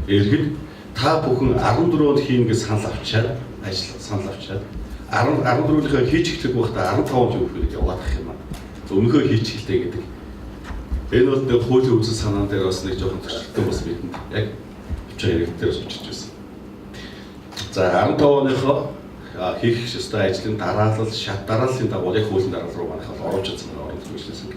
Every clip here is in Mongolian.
Иргэд та бүхэн 14-нд хийнэ гэж санал авчаад санал авчаад 14-ийнхээ хийж эхлэх байхдаа 15-нд юу хийх яваад ах юм аа. Өмнөхөө хийж эхэлтэй гэдэг. Энэ бол нэг хуулийн үзэл санаан дээр бас нэг жоохон төрчлөлтөө бас бидэнд яг өчигдөр иргэдээр суулж байсан. За 15 оныхоо хийх ёстой ажлын дарааллын дагуу яг хуулийн дараалал руу манайх оруулж чадсан орон нутгийн хөгжлийн сан.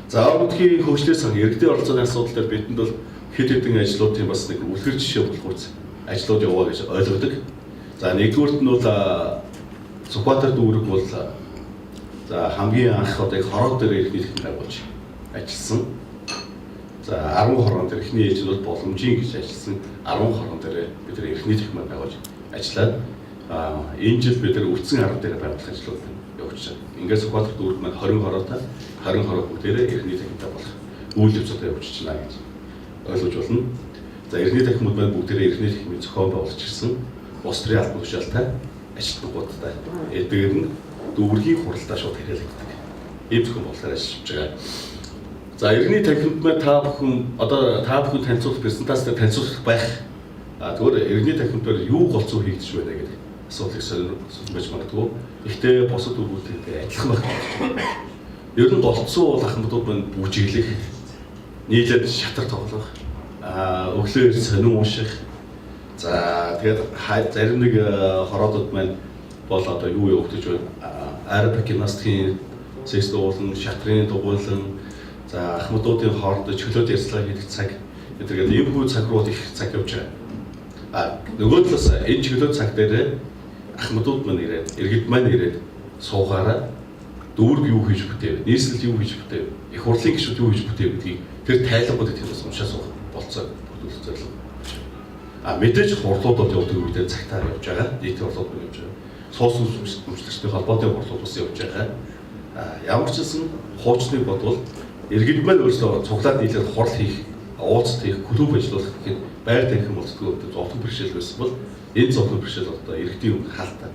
За орон нутгийн хөгжлийн сан иргэдийн оролцооны асуудал дээр бидэнд бол хэд хэдэн ажлуудын бас нэг үлгэр жишээ болох ажлууд яваа гэж ойлгодог. За нэгдүгüүрт нь бол Сүхбаатар дүүрэг бол за хамгийн анх одоо хороо дээр иргэний техник байгуулж ажилласан. За 10 хорон дээр эхний ээж нь бол боломжийн гэж ажилласан 10 хорон дээр бид нар эрхний техник байгуулж ажиллаад энэ жил бид нар үлдсэн арга дээр байгуулах ажлууд явуулж байна. Ингээд Сүхбаатар дүүрэг маань 20 хороотой 20 хороо бүгдээрээ эрхний техник болох үйл явцуудаа явуулж байна гэж ойлгож болно. За эрхний техникүүд маань бүгдээрээ эрхний техникийн зохион байгуулж ирсэн. Улс төрийн албан тушаалтай ажилтнуудтай эдгээр нь дүүргийн хуралдаа шууд хэрэглэгддэг. Ийм зөвхөн болохоор ажиллаж байгаа. За эрхний техникүүд маань та бүхэн танилцуулах презентацид танилцуулах байх. Тэгвэл эрхний техникээр юу голцоо хийгдэж байна гэдэг асуултыг сонирхож байж магадгүй. Гэхдээ бусад дүүргүүдтэй адилхан байх. Ер нь голцоо бол ахмадууд маань бүжиглэх, нийлээд шатар тоглох, өглөө сонин ууших. За тэгээд зарим нэг хороодууд маань бол одоо юу явагдаж байна? Араб гимнастикийн секс дуулан, шатрын дугуйлан, за ахмадуудын хоорондоо чөлөөт ярьцлага хийх цаг гэдэг ийм хүү цаг руу их цаг явж байгаа. Нөгөө талаас энэ чөлөөт цаг дээр ахмадууд маань ирээд, иргэд маань ирээд суугаараа дүүрэг юу хийж бүтээв, нийслэл юу хийж бүтээв, их хурлын гишүүд юу хийж бүтээв гэдгийг тэр тайлбаруудыг тэрээс уншаа суух болцоо бүрдүүлэх зорилго. Мэдээж хурлууд бол явдаг үедээ цагтаар явж байгаа, нийтийн хурлууд явж байгаа. Суус үйлчлэгчдийн холбоотой хурлууд бас явж байгаа. Ямар ч гэсэн хуучныг бодвол иргэд маань өөрсдөө цуглаад нийлээд хурал хийх, уулзалт хийх, клуб ажиллуулах гэх байр танхим болцдгоо зовлон бэрхшээл байсан бол энэ зовлон бэрхшээл одоо иргэдийн өмнө хаалтаа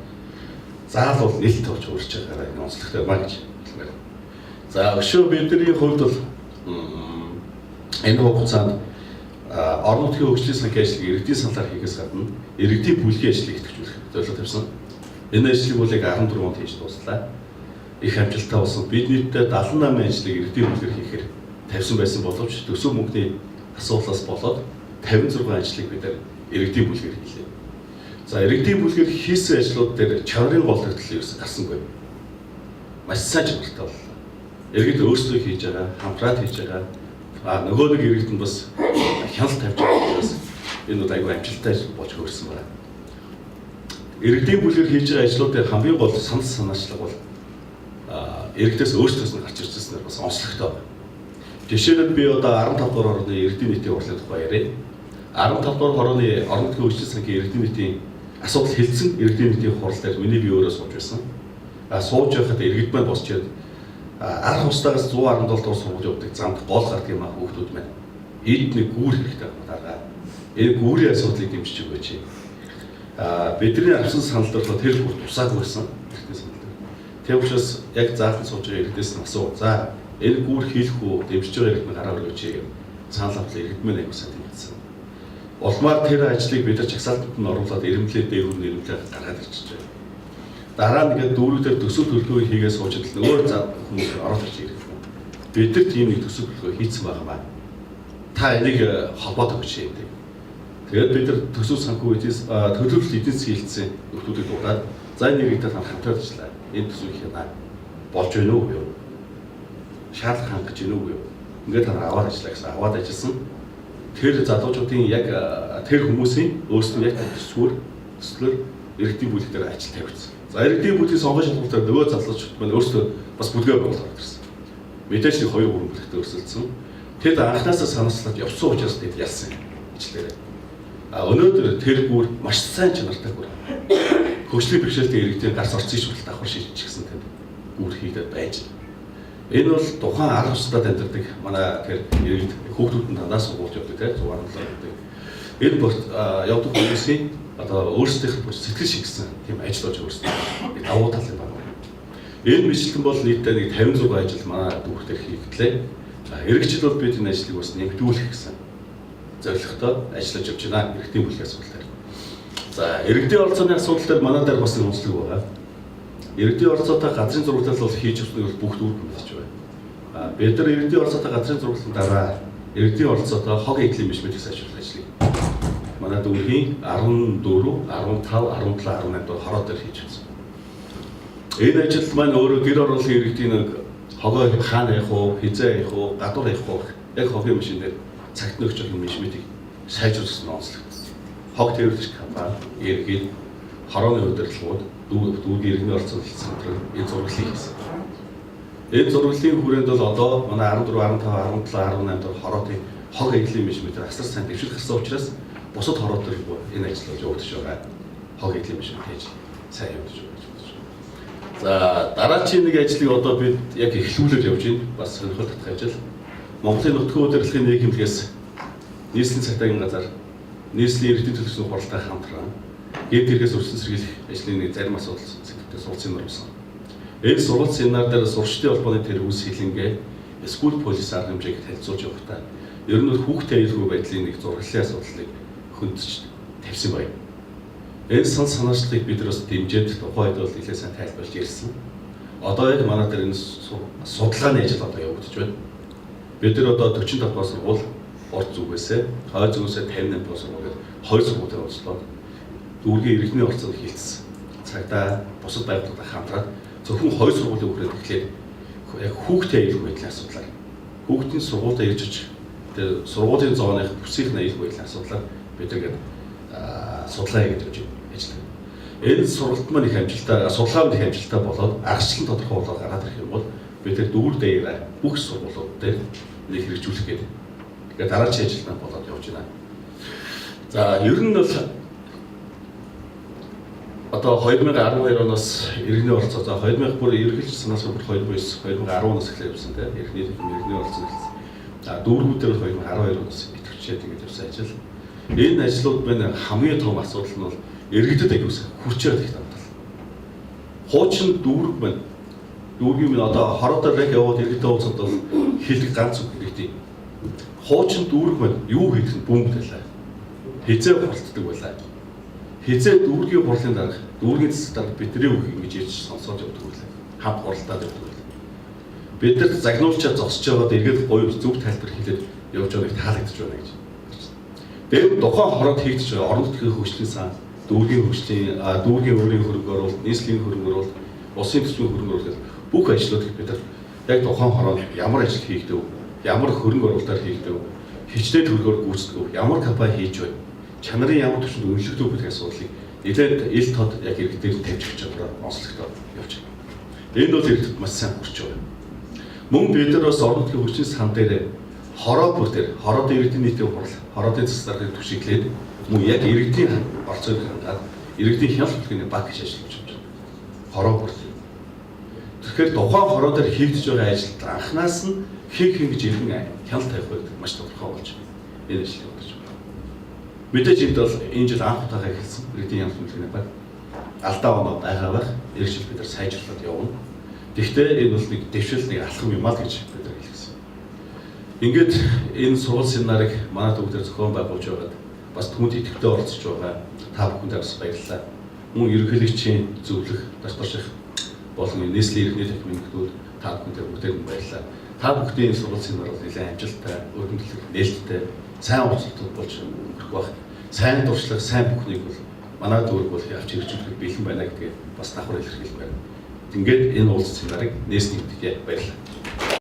заавал нэлт тавьж өөрч байгаараа энэ онцлогтой маа гэж хэлмээр. За өшөө бидний хувьд бол энэ хугацаанд орон нутгийн хөгжлийн санхүү ажлыг иргэдийн саналаар хийхээс гадна иргэдийн бүлгийн ажлыг идэвхжүүлэх зорилго тавьсан. Энэ ажлыг бол яг 14 онд хийж дууслаа. Их амжилттай болсон. Бид нийтдээ 78 ажлыг иргэдийн бүлгээр хийхээр тавьсан байсан боловч төсөв мөнгөний асуудлаас болоод 56 ажлыг бид иргэдийн бүлгээр хийлээ. За иргэдийн бүлгээр хийсэн ажлууд дээр чанарын гол тогтол ерөөсөй гарсангүй. Маш сайн чанартай боллоо. Иргэд өөрсдөө хийж байгаа, хамтраад хийж байгаа. Нөгөө нэг иргэд нь бас хяналт тавьж байгаа учраас энэ бол аюул амжилттай ажил болж хөрсөн байна. Иргэдийн бүлгээр хийж байгаа ажлуудын хамгийн гол санал санаачлаг бол иргэдээс өөрсдөөс нь гарч ирсэнээр бас онцлогтой байна. Жишээлбэл би одоо 15 дугаар хорооны иргэдийн нийтийн хурлын тухай яриа. 15 дугаар хорооны орон нутгийн хөгжлийн санхүү иргэдийн нийтийн асуудал хэлсэн иргэдийн нийтийн хурал дээр миний би өөрөө сууж байсан. Сууж байхад иргэд маань босч ирээд арх устдагаас 117 дугаар сургууль явдаг замд гол гардаг юм аа хүүхдүүд маань. Эд нэг гүүр хэрэгтэй байгаа. Энэ гүүрийн асуудлыг дэмжиж өгөөч. Бидний авсан санал дээр тэр бүр тусаагүй байсан. Тэр учраас яг заасан сууж байгаа иргэдээс нь асуу. За энэ гүүр хийх үү, дэмжиж байгаа иргэд маань гараа өргөж гэж санал авлаа иргэд маань аягүй сайн дэмжсэн. Улмаар тэр ажлыг бид нар чагсаалтанд нь оруулаад ирэмблээ дээгүүр нэрмлээ гаргаад ирчихэж байна. Дараа нэгээд дүүрүүдээр төсөв төлөвлөгөө хийгээ суучид л өөр хүмүүс ороод ирж ирэх. Бид нар тийм нэг төсөв төлөвлөгөө хийцэн байгаа маа. Та энийг холбоод өгч юм. Тэгээд бид нар төсөв санхүү төлөвлөлт эдийн засгийн хэлтсэн нөхдүүдийг дуудаад за энэ нэрийг та хамтраад ажиллаа. Энэ төсөв хийх болж байна уу юу? Шаардлага хангаж байна уу юу? Ингээд та аваад ажиллаа гэсэн. Аваад ажилласан. Тэр залуучуудын яг тэр хүмүүсийн өөрсдөө яг төслөөр иргэдийн бүлэг дээр ажил тавьчихсан. За иргэдийн бүлгийн сонгон шалгалтаар нөгөө залуучууд маань өөрсдөө бас бүлгээ байгуулаад ирсэн. Мэдээж нэг 2-3 бүлэгтэй өрсөлдсөн. Тэд анхнаасаа санаачлаад явсан учраас тэд ялсан ажлаараа. Өнөөдөр тэр бүр маш сайн чанартай бүр. Хөгжлийн бэрхшээлтэй иргэдийн гарц орцын шүлт давхар шийдчихсэн тэд бүр хийгээд байж. Энэ бол тухайн арга тусдад амьдардаг манай тэр иргэд хүүхдүүд нь дандаа сургууль явдаг тийм 6-7 явдаг. Энэ явдаг хүмүүсийн одоо өөрсдийнх нь сэтгэл шигсэн тийм ажил болж өөрсдөө давуу тал юм байна. Энэ мэдлэг бол нийтдээ нэг 56 ажил манай дүүртээр хийгдлээ. Иргэжил бол бид энэ ажлыг бас нэмэгдүүлэх гэсэн зорилготой ажиллаж явж байна иргэдийн бүлгийн асуудал дээр. За иргэдийн оролцооны асуудал дээр манай дээр бас нэг онцлог байгаа. Иргэдийн оролцоотой газрын зураглал бол хийж өгснөг бол бүгд үр хэмжиж байна. Бид нар иргэдийн оролцоотой газрын зураглалын дараа иргэдийн оролцоотой хог эдлийн бишмэтийг сайжруулах ажлыг манай дүүргийн 14, 15, 17, 18 дугаар хороо дээр хийж байна. Энэ ажил маань өөрөө гэр оролцооны иргэдийн нэг хогоо хаана явах уу, хизээ явах уу, гадуур явах уу, яг хогийн машин дээр цагт нөгч юм бишмэтийг сайжруулсан онцлог. Хог тээвэрлэгч компани, иргэд, хорооны удирдлагууд, дүүргийн иргэний оролцооны центрыг энэ зураглалыг хийсэн. Энэ зураглалын хүрээнд бол одоо манай 14, 15, 17, 18 дахь хороотын хог эдлийн бишмэтээр асар сайн дэвшил гарсан учраас бусад хороот төр энэ ажил болж явагдаж байгаа. Хог эдлийн бишмэт хийж сайн явагдаж байгаа. За дараагийн нэг ажлыг одоо бид яг эхлүүлээд явж байна. Бас сонирхол татах ажил. Монголын нутгийн удирдлагын нийгэмлэгээс нийслэлийн цагдаагийн газар, нийслэлийн иргэдийн төлөвлөсний хуралтай хамтран гэр дэргээс өрсөн сэргийлэх ажлын нэг зарим асуудал зэгтээ сургууль семинар болсон. Энэ сургууль семинар дээр сурчдын холбооны тэргүүс хилэнгээ скул полис арга хэмжээг танилцуулж явахдаа ер нь хүүхдийн аюулгүй байдлын нэг зураглалын асуудлыг хөндөж тавьсан байна. Энэ санаачлалыг бид бас дэмжиж тухайд бол нэлээд сайн тайлбарлаж ирсэн. Одоо яг манай дээр энэ судалгааны ажил одоо явагдаж байна. Бид нар одоо 45 дугаар сургууль орц зүгээсээ хойд зүгээсээ 58 дугаар сургууль хоёр сургуулийн онцлоод дүүргийн иргэний орцод хилцсэн. Цагдаа бусад байгууллагатай хамтраад зөвхөн хоёр сургуулийн хүрээд эхлээд яг хүүхдийн аюулгүй байдлын асуудлаар хүүхдийн сургуультай ирж очиж тэр сургуулийн зооных бүсийн аюулгүй байдлын асуудлаар бид нэгээд судалгаа хийж явж ажилладаг. Энэ сургалт маань их амжилттай, судалгаа маань их амжилттай болоод аргачлалын тодорхой болоод гараад ирэх юм бол бид тэр дүүр дээр бүх сургуулиуд дээр нэг хэрэгжүүлэх гэдэг. Тэгээд дараагийн ажил маань болоод явж байна. За ер нь бол одоо 2012 оноос иргэний оролцоо, за 2000 бүр ерөнхийдөө санаас бүр 2009, 2010 оноос эхлээд явсан тийм иргэний оролцоо эхэлсэн. За дүүргүүдээр 2012 оноос идэвхжээд ингэж явсан ажил. Энэ ажлууд байна хамгийн том асуудал нь бол иргэдэд аюулгүй хүчээр их давтал. Хуучин дүүрэг байна. Дүүргийн минь одоо хороодоор яг яваад иргэдэд уулзаад бол хэлэх ганц үг иргэдийн. Хуучин дүүрэг байна. Юу хийх нь бөмбөг байлаа. Хизээ хуралддаг байлаа. Хизээ дүүргийн хурлын дарга, дүүргийн засаг дарга бидний үг ингэж ярьж сонсоод явдаг байлаа. Хамт хуралдаад явдаг байлаа. Бид нар загнуулчаар зогсож яваад иргэд гоё зөв тайлбар хэлээд явж байгааг таалагдж байна гэж. Тэгээд тухайн хороод хийгдэж байгаа орон нутгийн хөгжлийн сан, дүүргийн хөгжлийн, дүүргийн өөрийн хөрөнгө оруулалт, нийслэлийн хөрөнгө оруулалт, улсын төсвийн хөрөнгө оруулалт бүх ажлуудыг бид нар яг тухайн хороод ямар ажил хийгдэв, ямар хөрөнгө оруулалтаар хийгдэв, хичнээн төлгөөр гүйцэтгэв, ямар компани хийж байна, чанарын ямар түвшинд үнэлэгдэв гэх асуудлыг нэлээд ил тод яг иргэдээр тавьж өгч чадвараар онцлогдоод явж байна. Энэ бол иргэдэд маш сайн хүрч байгаа. Мөн бид нар бас орон нутгийн хөгжлийн сан дээр хороо бүр дээр хороодын иргэдийн нийтийн хурал, хороодын засаг даргыг түшиглээд мөн яг иргэдийн орцыг хангаад иргэдийн хяналт бүлгийн баг гэж ажиллаж байна. Хороо бүр. Тэгэхээр тухайн хороо дээр хийгдэж байгаа ажилд анханаас нь хин гэж иргэн хяналт тавих байдаг маш тодорхой болж байна. Энэ ажил явагдаж байна. Мэдээж энд бол энэ жил анх удаага эхэлсэн иргэдийн хяналт бүлгийн баг алдаа оноо байгаа байх. Ирэх жил бид нар сайжруулад явна. Гэхдээ энэ бол нэг дэвшил нэг алхам юм аа гэж бид нар хэлсэн. Ингээд энэ сургууль семинарыг манай төвдөр зохион байгуулж байгаад бас түүнд идэвхтэй оролцож байгаа та бүхэнд бас баярлалаа. Мөн ерөнхийлөгчийн зөвлөх доторших болон нийслэлийн иргэний танхимын нөхдөд та бүхэнд бүгдээр баярлалаа. Та бүхдийн энэ сургууль семинар бол нэлээд амжилттай, өргөмжлөх, нээлттэй, сайн уулзалтууд болж өнгөрөх байх. Сайн дуршлаг, сайн бүхнийг бол манай дүүрэг бол явж хэрэгжүүлэх бэлэн байна гэдгийг бас давхар илэрхийлэх байна. Ингээд энэ уулзалт семинарыг нээсний мэдээ баярлалаа.